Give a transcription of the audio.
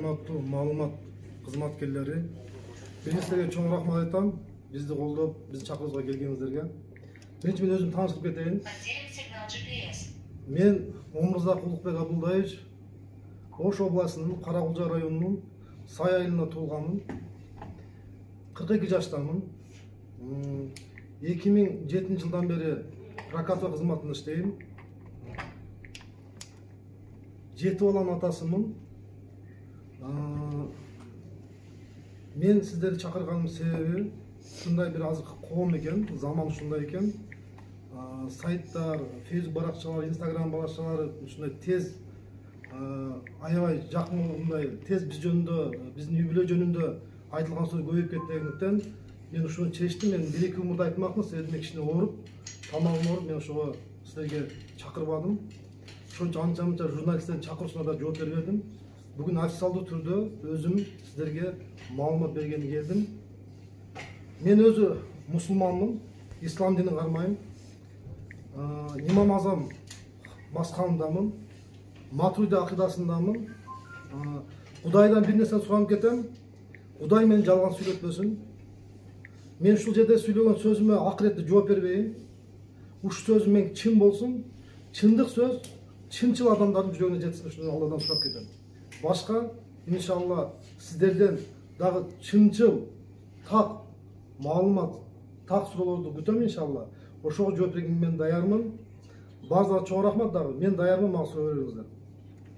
Урматтуу маалымат кызматкерлери, мен силерге чоң рахмат айтам. Бизди колдоп, биздин чакырууга келгениңиздерге. Биринчи мен өзүм таанышып кетейин. Мен Омурзак Улукбек Абылдаевич, Ош областынын Каракулжа районунун Сай айылында туулганмын. 42 жаштамын. 2007 жылдан бери прокат кызматында иштейм. 7 баланын атасымын. Мен сиздерди чакырганым себеби ушундай бир азыркы коом экен, заман ушундай экен. Сайттар, Facebook баракчалары, Instagram баракчалары ушундай тез аябай жакындай тез биз жөнүндө, биздин үй-бүлө жөнүндө айтылган сөз көбөйүп кеткендиктен мен ушуну чечтим. Мен 1-2 мурда айтмакмын, себеби мен кичине ооруп, тамагым ооруп, мен ошого силерге чакырбадым. Ошончо анча-мынча журналисттердин чакыруусуна да жооп бербедим. Бүгүн официалдуу түрдө өзүм сиздерге маалымат бергени келдим. Мен өзү мусулманмын, ислам динин кармайм. Имам Азам мазхабындамын, Матуриди акыйдасындамын. Кудайдан бир нерсе сурап кетем. Кудай мени жалган сүйлөтпөсүн. Мен ушул жерде сүйлөгөн сөзүмө акыретте жооп бербейин. Ушул сөзүм мен чын болсун. Чындык сөз чынчыл адамдардын жүрөгүнө жетсин, ушуну Алладан сурап кетем. Башка иншалла сиздерден дагы чынчыл так маалымат, так суроолорду күтөм иншалла. Ошого жооп бергенге мен даярмын. Баарыңызга чоң рахмат дагы. Мен даярмын, мага суроо бериңиздер.